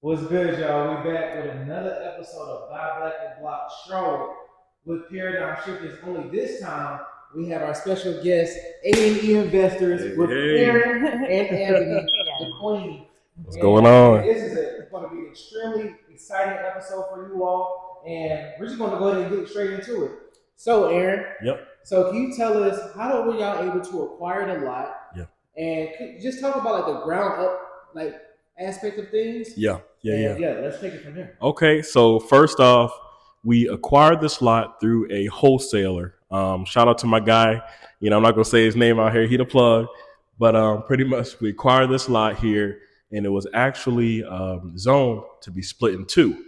What's good, y'all? We back with another episode of Buy Black and Block Charlotte with Paradigm Shifters. Only this time we have our special guest, A&E Investors, with Hey. Aaron and Ebony, the Queen. What's going And on? this is going to be an extremely exciting episode for you all. And we're just going to go ahead and get straight into it. So, Aaron, Yep. so can you tell us how were y'all able to acquire the lot? Yeah. And could you just talk about like the ground up like aspect of things? Yeah. Yeah, let's take it from there. Okay, so first off, we acquired this lot through a wholesaler. Shout out to my guy. I'm not gonna say his name out here. He the plug, but pretty much we acquired this lot here, and it was actually zoned to be split in two.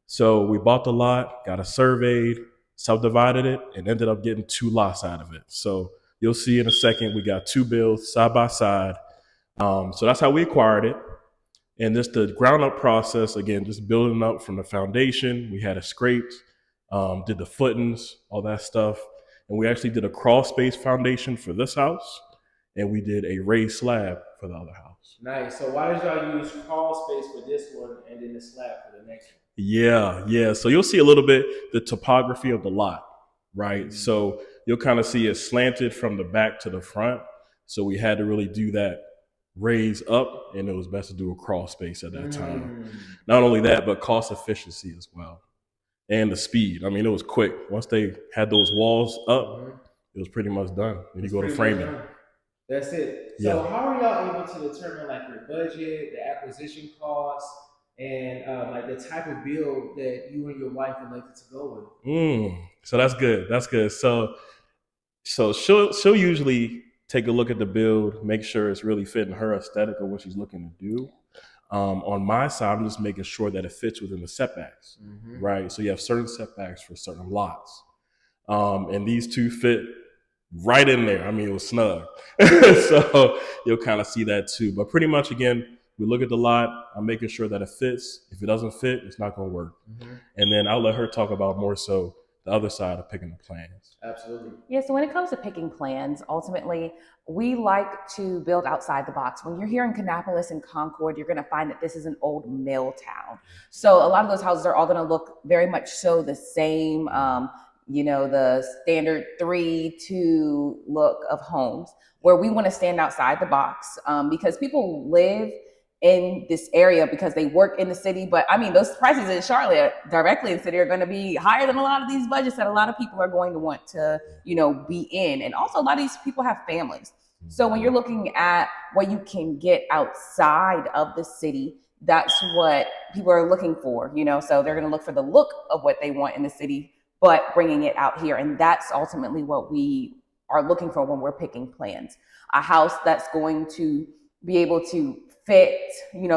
So we bought the lot, got it surveyed, subdivided it, and ended up getting two lots out of it. So you'll see in a second, we got two bills side by side. So that's how we acquired it. And just the ground up process, again, just building up from the foundation. We had it scraped, did the footings, all that stuff. And we actually did a crawl space foundation for this house. And we did a raised slab for the other house. Nice. So why did y'all use crawl space for this one and then the slab for the next one? Yeah. So you'll see a little bit the topography of the lot, right? Mm-hmm. So you'll kind of see it slanted from the back to the front. So we had to really do that raise up, and it was best to do a crawl space at that time. Not only that, but cost efficiency as well, and the speed. I mean, it was quick. Once they had those walls up, it was pretty much done. When you go to framing. That's it. So how are y'all able to determine like your budget, the acquisition costs, and like the type of build that you and your wife elected to go with? So that's good. That's good. So she'll usually take a look at the build, make sure it's really fitting her aesthetic of what she's looking to do. On my side, I'm just making sure that it fits within the setbacks, right? So you have certain setbacks for certain lots. And these two fit right in there. I mean, it was snug. So you'll kind of see that too. But pretty much, again, we look at the lot. I'm making sure that it fits. If it doesn't fit, it's not going to work. And then I'll let her talk about more so the other side of picking the plans. Absolutely. Yeah, so when it comes to picking plans, ultimately, we like to build outside the box. When you're here in Kannapolis and Concord, you're going to find that this is an old mill town. So a lot of those houses are all going to look very much so the same, the standard 3-2 look of homes, where we want to stand outside the box because people live in this area because they work in the city. But I mean, those prices in Charlotte directly in the city are going to be higher than a lot of these budgets that a lot of people are going to want to, be in. And also a lot of these people have families. So when you're looking at what you can get outside of the city, that's what people are looking for, so they're going to look for the look of what they want in the city, but bringing it out here. And that's ultimately what we are looking for when we're picking plans. A house that's going to be able to fit,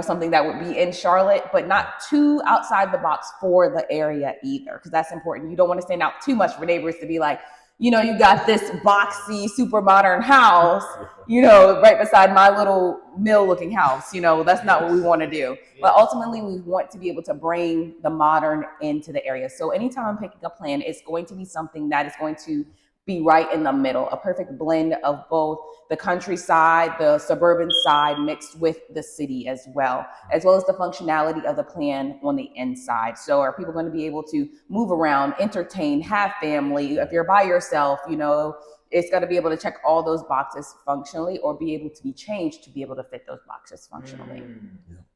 something that would be in Charlotte, but not too outside the box for the area either, because that's important. You don't want to stand out too much for neighbors to be like, you got this boxy, super modern house, right beside my little mill looking house. That's not what we want to do. But ultimately, we want to be able to bring the modern into the area. So anytime I'm picking a plan, it's going to be something that is going to be right in the middle, a perfect blend of both the countryside, the suburban side mixed with the city as well as the functionality of the plan on the inside. So are people going to be able to move around, entertain, have family? If you're by yourself, it's got to be able to check all those boxes functionally or be able to be changed to be able to fit those boxes functionally.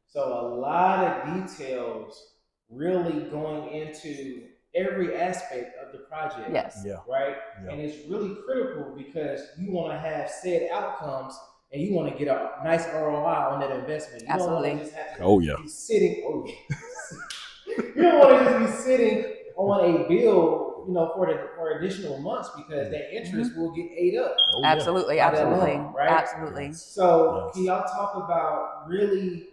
So a lot of details really going into every aspect of the project. Yes. Yeah. Right? Yeah. And it's really critical because you want to have said outcomes and you want to get a nice ROI on that investment. You Absolutely. don't want to just have to be sitting. You don't want to just be sitting on a bill, for additional months because that interest will get ate up. Absolutely. Right? Absolutely. So can y'all talk about really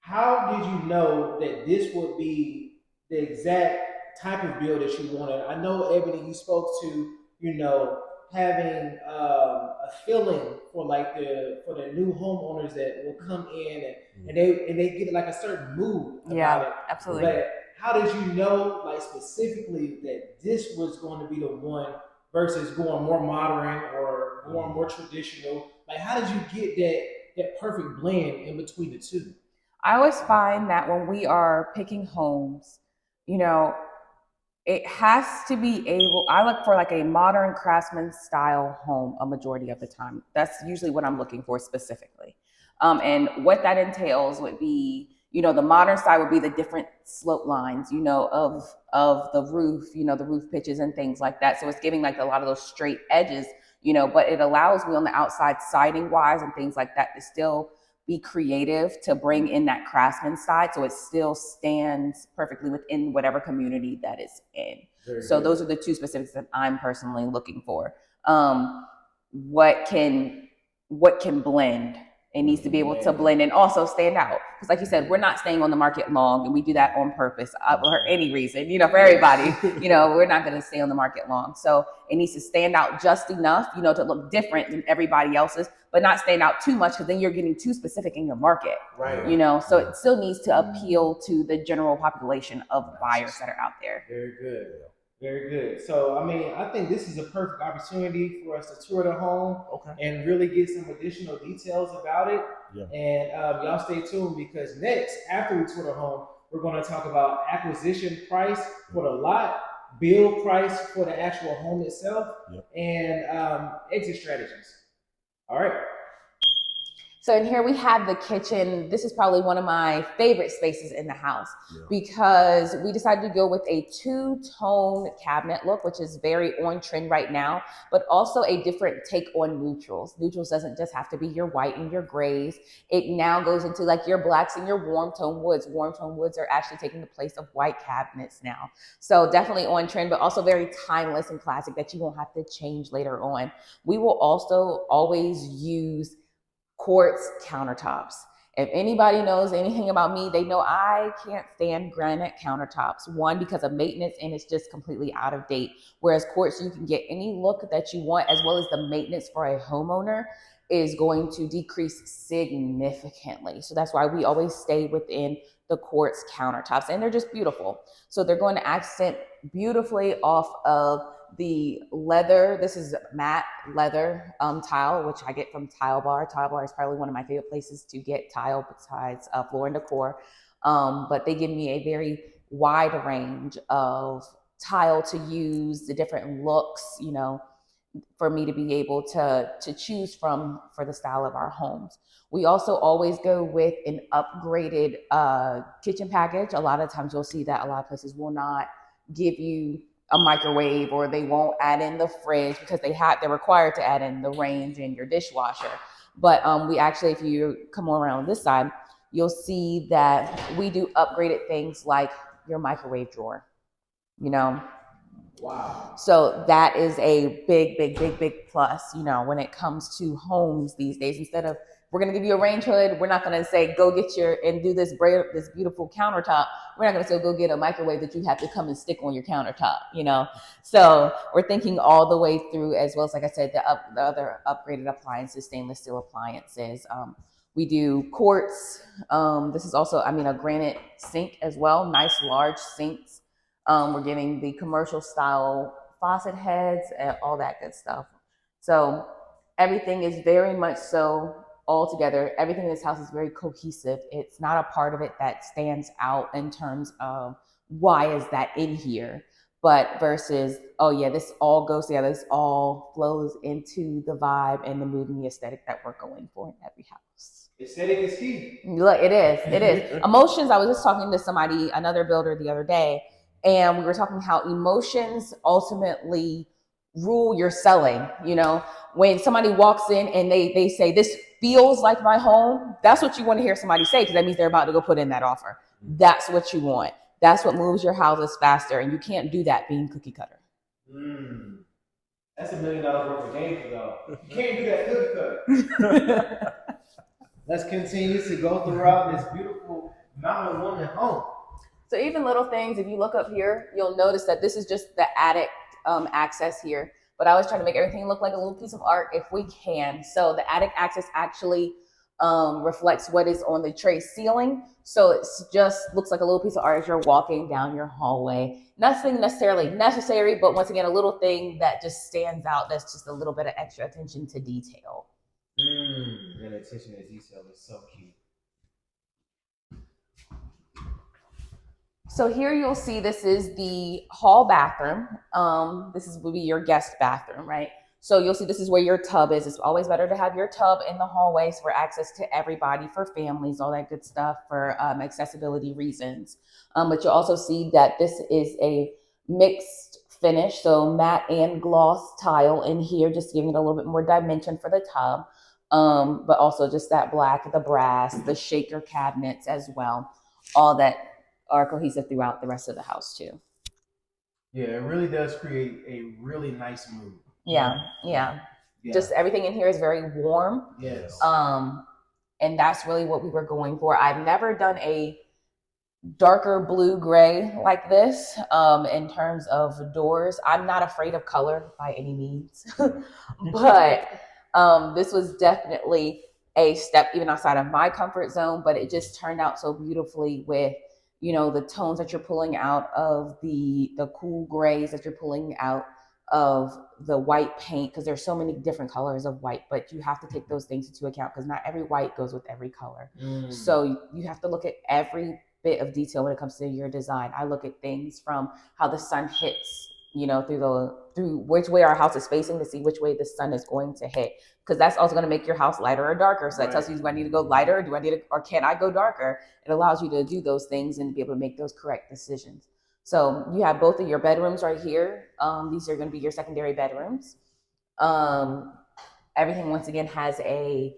how did you know that this would be the exact type of build that you wanted? I know, Ebony, you spoke to, having a feeling for the new homeowners that will come in and they get like a certain mood about it. Absolutely. But how did you know, like specifically, that this was going to be the one versus going more modern or going more traditional? Like, how did you get that perfect blend in between the two? I always find that when we are picking homes, you know, it has to be able, I look for like a modern craftsman style home a majority of the time. That's usually what I'm looking for specifically. And what that entails would be, the modern style would be the different slope lines, of the roof, the roof pitches and things like that. So it's giving like a lot of those straight edges, but it allows me on the outside siding wise and things like that to still be creative, to bring in that craftsman side so it still stands perfectly within whatever community that it's in. So those are the two specifics that I'm personally looking for. What can blend? It needs to be able to blend and also stand out. Because like you said, we're not staying on the market long, and we do that on purpose for any reason, for everybody. We're not going to stay on the market long. So it needs to stand out just enough, to look different than everybody else's, but not stand out too much, because then you're getting too specific in your market. Right. So it still needs to appeal to the general population of buyers that are out there. Very good. Very good. So, I think this is a perfect opportunity for us to tour the home and really get some additional details about it. Yeah. And y'all stay tuned, because next, after we tour the home, we're going to talk about acquisition price for the lot, build price for the actual home itself, and exit strategies. All right. So in here we have the kitchen. This is probably one of my favorite spaces in the house because we decided to go with a two-tone cabinet look, which is very on trend right now, but also a different take on neutrals. Neutrals doesn't just have to be your white and your grays. It now goes into like your blacks and your warm tone woods. Warm tone woods are actually taking the place of white cabinets now. So definitely on trend, but also very timeless and classic that you won't have to change later on. We will also always use quartz countertops. If anybody knows anything about me, they know I can't stand granite countertops. One, because of maintenance, and it's just completely out of date. Whereas quartz, you can get any look that you want, as well as the maintenance for a homeowner is going to decrease significantly. So that's why we always stay within the quartz countertops, and they're just beautiful. So they're going to accent beautifully off of the leather. This is matte leather tile, which I get from Tile Bar. Tile Bar is probably one of my favorite places to get tile besides Floor and Decor. But they give me a very wide range of tile to use, the different looks, for me to be able to choose from for the style of our homes. We also always go with an upgraded kitchen package. A lot of times you'll see that a lot of places will not give you a microwave, or they won't add in the fridge because they're required to add in the range and your dishwasher. But we actually, if you come around this side, you'll see that we do upgraded things like your microwave drawer, Wow. So that is a big plus, when it comes to homes these days. Instead of, we're going to give you a range hood, we're not going to say, go get and do this beautiful countertop. We're not going to say, go get a microwave that you have to come and stick on your countertop, So we're thinking all the way through, as well as, like I said, the other upgraded appliances, stainless steel appliances. We do quartz. This is also, a granite sink as well. Nice large sinks. We're getting the commercial style faucet heads and all that good stuff. So everything is very much so all together. Everything in this house is very cohesive. It's not a part of it that stands out in terms of why is that in here, but versus, oh yeah, this all goes together. This all flows into the vibe and the mood and the aesthetic that we're going for in every house. Aesthetic is key. Look, it is. Emotions. I was just talking to somebody, another builder the other day, and we were talking how emotions ultimately rule your selling. When somebody walks in and they say, this feels like my home, that's what you want to hear somebody say, because that means they're about to go put in that offer. That's what you want. That's what moves your houses faster. And you can't do that being cookie cutter. That's $1 million worth of game, though. You can't do that cookie cutter. Let's continue to go throughout this beautiful mountain woman home. So even little things, if you look up here, you'll notice that this is just the attic access here. But I always try to make everything look like a little piece of art if we can. So the attic access actually reflects what is on the tray ceiling. So it just looks like a little piece of art as you're walking down your hallway. Nothing necessarily necessary, but once again, a little thing that just stands out. That's just a little bit of extra attention to detail. And attention to detail is so key. So here you'll see this is the hall bathroom. Will be your guest bathroom, right? So you'll see this is where your tub is. It's always better to have your tub in the hallways for access to everybody, for families, all that good stuff, for accessibility reasons. But you'll also see that this is a mixed finish, so matte and gloss tile in here, just giving it a little bit more dimension for the tub. But also just that black, the brass, the shaker cabinets as well, all that are cohesive throughout the rest of the house too. Yeah, it really does create a really nice mood. Yeah. Just everything in here is very warm. Yes. And that's really what we were going for. I've never done a darker blue gray like this in terms of doors. I'm not afraid of color by any means, but this was definitely a step even outside of my comfort zone, but it just turned out so beautifully with, you know, the tones that you're pulling out of the cool grays that you're pulling out of the white paint, because there's so many different colors of white, but you have to take those things into account because not every white goes with every color. So you have to look at every bit of detail when it comes to your design. I look at things from how the sun hits, you know, through which way our house is facing to see which way the sun is going to hit, because that's also going to make your house lighter or darker. So that tells you, do I need to go lighter, or can I go darker? It allows you to do those things and be able to make those correct decisions. So you have both of your bedrooms right here. These are going to be your secondary bedrooms. Everything once again has a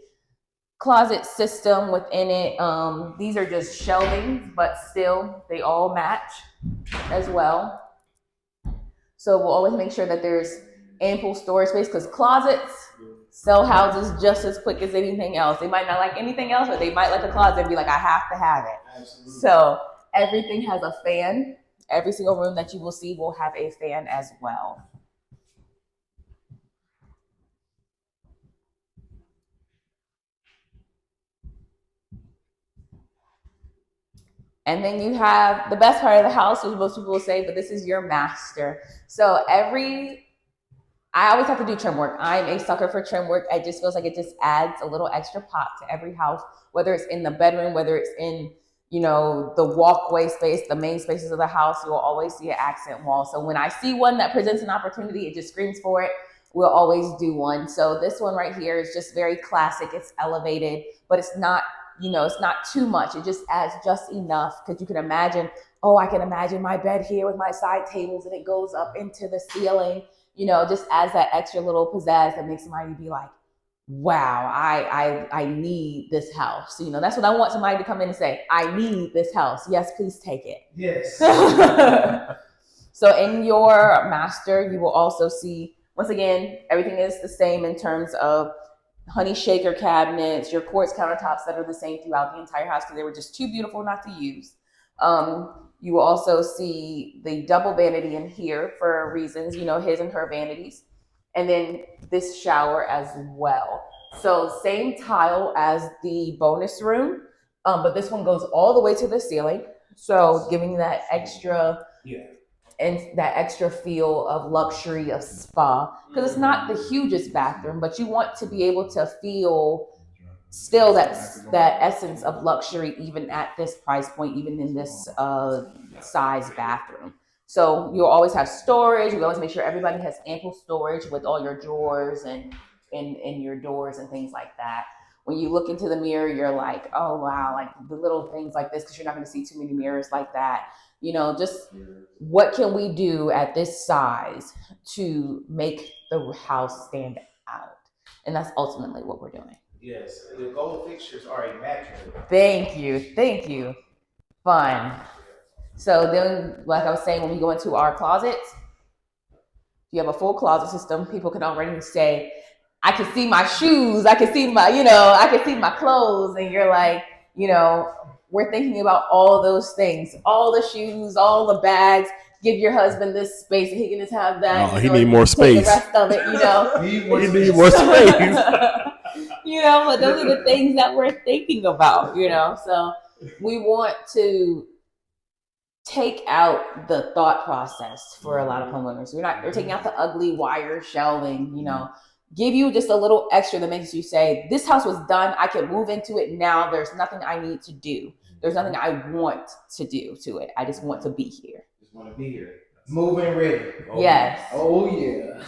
closet system within it. These are just shelving, but still they all match as well. So we'll always make sure that there's ample storage space, because closets sell houses just as quick as anything else. They might not like anything else, but they might like a closet and be like, I have to have it. Absolutely. So everything has a fan. Every single room that you will see will have a fan as well. And then you have the best part of the house, which most people will say, but this is your master. So I always have to do trim work. I'm a sucker for trim work. It just feels like it just adds a little extra pop to every house, whether it's in the bedroom, whether it's in, you know, the walkway space, the main spaces of the house. You will always see an accent wall. So when I see one that presents an opportunity, it just screams for it. We'll always do one. So this one right here is just very classic. It's elevated, but it's not, you know, it's not too much. It just adds just enough, because you can imagine, I can imagine my bed here with my side tables and it goes up into the ceiling, you know, just adds that extra little pizzazz that makes somebody be like, wow, I need this house. You know, that's what I want somebody to come in and say, I need this house. Yes, please take it. Yes. So in your master, you will also see, once again, everything is the same in terms of honey shaker cabinets, your quartz countertops that are the same throughout the entire house because they were just too beautiful not to use. You will also see the double vanity in here for reasons, you know, his and her vanities. And then this shower as well. So same tile as the bonus room, but this one goes all the way to the ceiling. So giving that extra, and that extra feel of luxury, of spa, because it's not the hugest bathroom, but you want to be able to feel still that essence of luxury, even at this price point, even in this size bathroom. So you'll always have storage. You always make sure everybody has ample storage with all your drawers and your doors and things like that. When you look into the mirror, you're like, oh, wow, like the little things like this, because you're not going to see too many mirrors like that. You know, just what can we do at this size to make the house stand out? And that's ultimately what we're doing. Yes, the gold fixtures are immaculate. Thank you. Fun. So then, like I was saying, when we go into our closets, you have a full closet system. People can already say, I can see my shoes. I can see my clothes. And you're like, you know, we're thinking about all those things, all the shoes, all the bags. Give your husband this space and he can just have that. Oh, he need more space. The rest of it, you know. he need more space. You know, but those are the things that we're thinking about, you know. So we want to take out the thought process for a lot of homeowners. We're taking out the ugly wire shelving, you know, give you just a little extra that makes you say, this house was done. I can move into it now. There's nothing I need to do. There's nothing I want to do to it. I just want to be here. Just want to be here. Moving ready. Yes. Oh yeah.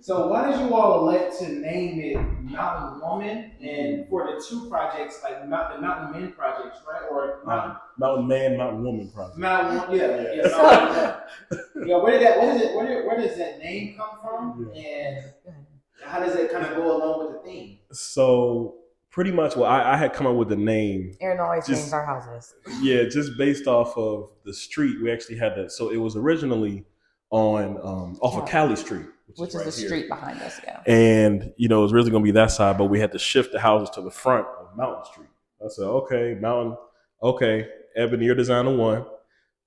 So why did you all elect to name it Mountain Woman? And for the two projects, like the Mountain Men projects, right? Or Mountain Man, Mountain Woman project. Mountain, yeah. Mountain Woman. Yeah, where does that name come from? Yeah. And how does it kind of go along with the theme? So pretty much, well, I had come up with the name. Aaron always names our houses. Yeah, just based off of the street. We actually had that. So it was originally on off of Cali Street, which is right the here. street behind us, yeah. And it was really going to be that side, but we had to shift the houses to the front of Mountain Street. I said, okay, Mountain, okay, Ebony, you're designing one.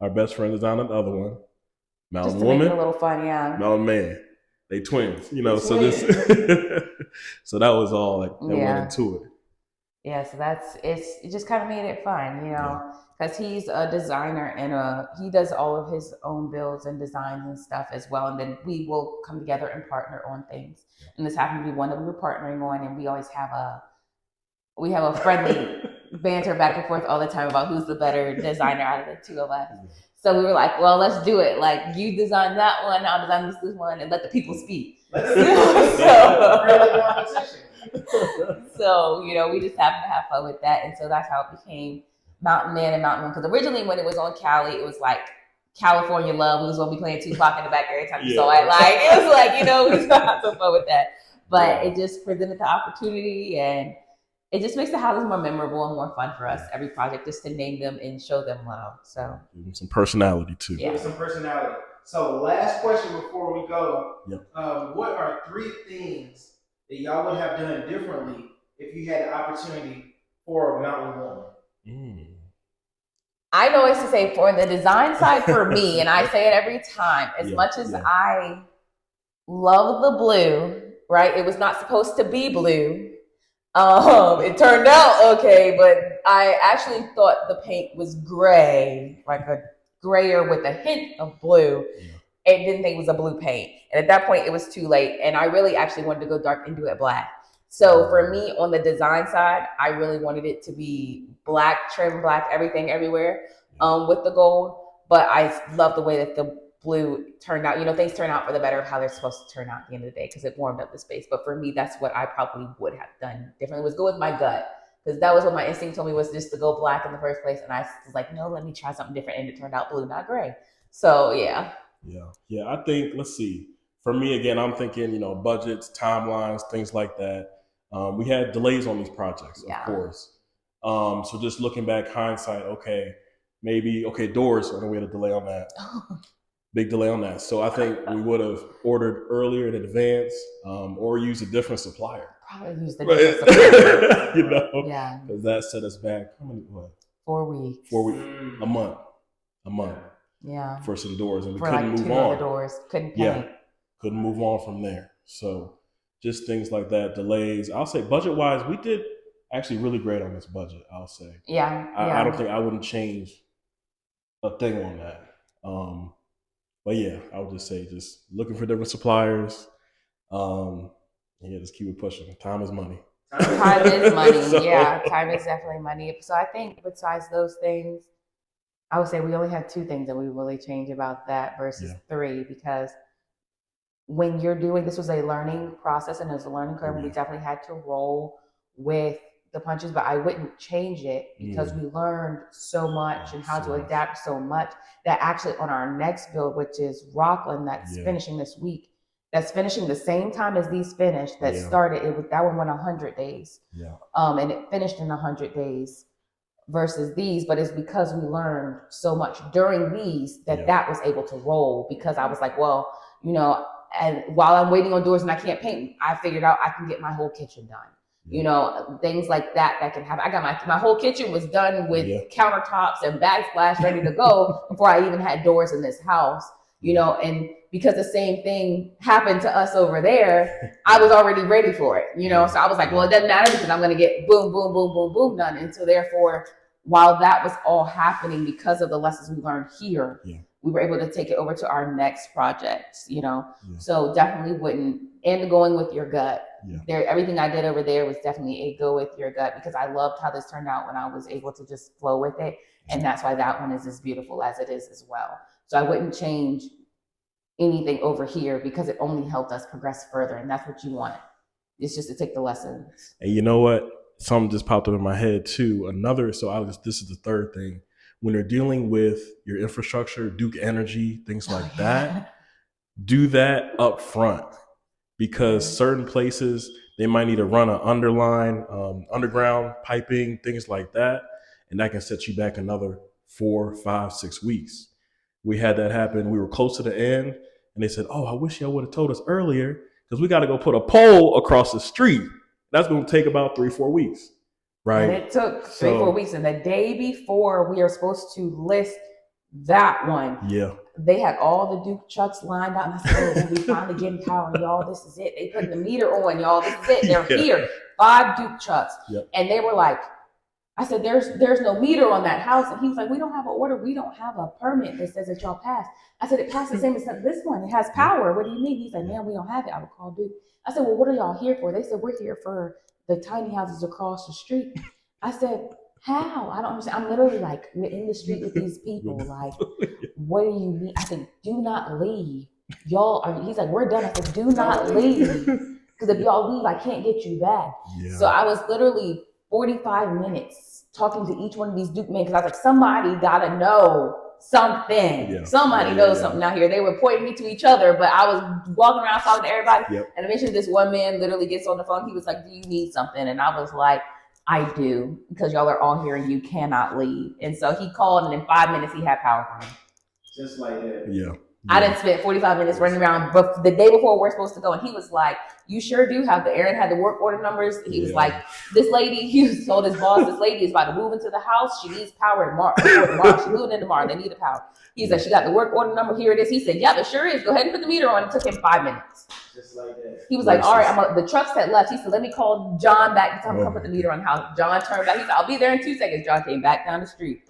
Our best friend designed the other one. Mountain Just to Woman, make it a little fun, yeah. Mountain Man. They twins, so Twins. so that was all that went into it. Yeah, so it just kind of made it fun, because he's a designer and he does all of his own builds and designs and stuff as well. And then we will come together and partner on things. And this happened to be one that we were partnering on, and we always have a friendly banter back and forth all the time about who's the better designer out of the two of us. So we were like, well, let's do it. Like, you design that one, I'll design this one, and let the people speak. So, we just happened to have fun with that. And so that's how it became Mountain Man and Mountain Woman. Because originally when it was on Cali, it was like California Love. We was going to be playing Tupac in the back every time you saw it. Like, it was like, we was going to have some fun with that. But it just presented the opportunity, and it just makes the houses more memorable and more fun for us. Every project, just to name them and show them love. So some personality too. Yeah, some personality. So last question before we go. What are 3 things that y'all would have done differently if you had the opportunity for Mountain Woman? I know it's to say for the design side for me, and I say it every time, as much as I love the blue, right? It was not supposed to be blue. It turned out okay, but I actually thought the paint was gray, like a grayer with a hint of blue. And didn't think it was a blue paint. And at that point, it was too late. And I really actually wanted to go dark and do it black. So for me, on the design side, I really wanted it to be black, trim black, everything, everywhere, with the gold. But I love the way that the blue turned out. Things turn out for the better of how they're supposed to turn out at the end of the day, because it warmed up the space. But for me, that's what I probably would have done differently, was go with my gut. Because that was what my instinct told me, was just to go black in the first place. And I was like, no, let me try something different. And it turned out blue, not gray. So, yeah. Yeah. I think, let's see. For me, again, I'm thinking, budgets, timelines, things like that. We had delays on these projects, of course. So just looking back, hindsight, doors, I know we had a delay on that. Big delay on that. So I think we would have ordered earlier in advance, or used a different supplier. Probably used a different supplier. Yeah. Because that set us back, how many, what? 4 weeks. 4 weeks. A month. Yeah. For some doors, and we for couldn't like move 2 on. of the doors. Couldn't paint. Couldn't move on from there. So just things like that, delays. I'll say budget-wise, we did actually really great on this budget, I'll say. Yeah. I don't think I wouldn't change a thing on that. But yeah, I would just say just looking for different suppliers. Just keep it pushing. Time is money. Time is money. So, time is definitely money. So I think besides those things, I would say we only had 2 things that we really changed about that versus 3, because when you're doing, this was a learning process and it was a learning curve, and we definitely had to roll with the punches, but I wouldn't change it because we learned so much and how to adapt so much that actually on our next build, which is Rockland, that's finishing this week, that's finishing the same time as these finished, that started, that one went 100 days. And it finished in 100 days versus these, but it's because we learned so much during these that was able to roll, because I was like, well, and while I'm waiting on doors and I can't paint, I figured out I can get my whole kitchen done. Things like that can happen. I got my whole kitchen was done with countertops and backsplash ready to go before I even had doors in this house, and because the same thing happened to us over there, I was already ready for it, so I was like, well, it doesn't matter because I'm going to get boom, boom, boom, boom, boom done. And so therefore, while that was all happening because of the lessons we learned here, we were able to take it over to our next projects, so definitely wouldn't, and going with your gut. everything I did over there was definitely a go with your gut, because I loved how this turned out when I was able to just flow with it. And that's why that one is as beautiful as it is as well. So I wouldn't change anything over here, because it only helped us progress further. And that's what you want. It's just to take the lessons. And you know what? Something just popped up in my head too. This is the third thing. When you're dealing with your infrastructure, Duke Energy, things like that, do that up front, because certain places, they might need to run an underground piping, things like that. And that can set you back another 4, 5, 6 weeks. We had that happen. We were close to the end, and they said, "Oh, I wish y'all would have told us earlier, because we got to go put a pole across the street. That's going to take about 3, 4 weeks." Right. And it took 3, 4 weeks. And the day before we are supposed to list that one, they had all the Duke trucks lined up. And I said, "Oh, we finally getting power, y'all. This is it. They putting the meter on, y'all. This is it. They're here. 5 Duke trucks." And they were like, I said, there's no meter on that house. And he was like, "We don't have an order. We don't have a permit that says that y'all passed." I said, "It passed the same as this one. It has power. What do you mean?" He's like, "Man, we don't have it. I would call Duke." I said, "Well, what are y'all here for?" They said, "We're here for the tiny houses across the street." I said, "How? I don't understand." I'm literally like, we're in the street with these people. Like, what do you mean? I said, "Do not leave. Y'all are," he's like, "We're done." I said, "Do not leave. Because if y'all leave, I can't get you back." So I was literally 45 minutes talking to each one of these Duke men, because I was like, somebody gotta know something. Somebody knows something out here. They were pointing me to each other, but I was walking around talking to everybody. And eventually this one man literally gets on the phone. He was like, "Do you need something?" And I was like, "I do, because y'all are all here and you cannot leave." And so he called, and in 5 minutes he had power for me. Just like that. I didn't spend 45 minutes running around, but the day before we're supposed to go, and he was like, "You sure do have Aaron had the work order numbers." He was like, "This lady," he told his boss, "This lady is about to move into the house. She needs power tomorrow. She's moving in tomorrow. They need the power." He's like, "She got the work order number. Here it is." He said, "Yeah, it sure is. Go ahead and put the meter on." It took him 5 minutes. Just like that. He was like, "All right, the trucks had left." He said, "Let me call John back to tell him to come put the meter on the house." John turned back. He said, "I'll be there in 2 seconds." John came back down the street.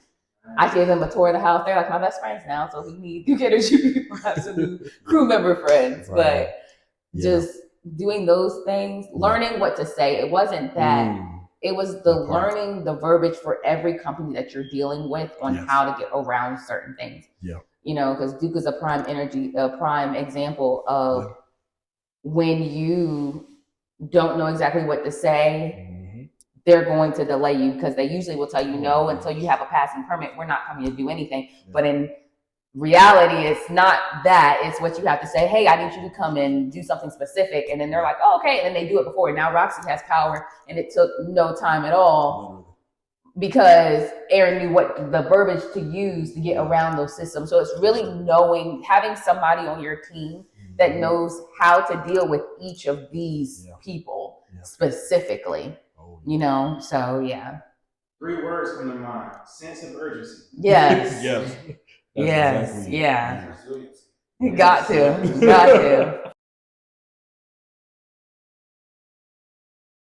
I gave them a tour of the house. They're like my best friends now. So if we need Duke Energy, people have some new crew member friends. But just doing those things, learning what to say. It wasn't that. It was the learning the verbiage for every company that you're dealing with on how to get around certain things. You know, because Duke is a prime example of when you don't know exactly what to say. They're going to delay you, because they usually will tell you no until you have a passing permit. We're not coming to do anything. But in reality, it's not that. It's what you have to say. "Hey, I need you to come and do something specific." And then they're like, "Oh, okay." And then they do it before. Now Roxy has power, and it took no time at all, because Aaron knew what the verbiage to use to get around those systems. So it's really having somebody on your team that knows how to deal with each of these people specifically. You know, so 3 words come to mind: sense of urgency. Yes. Yes. Yes. Exactly. Yeah. You got to.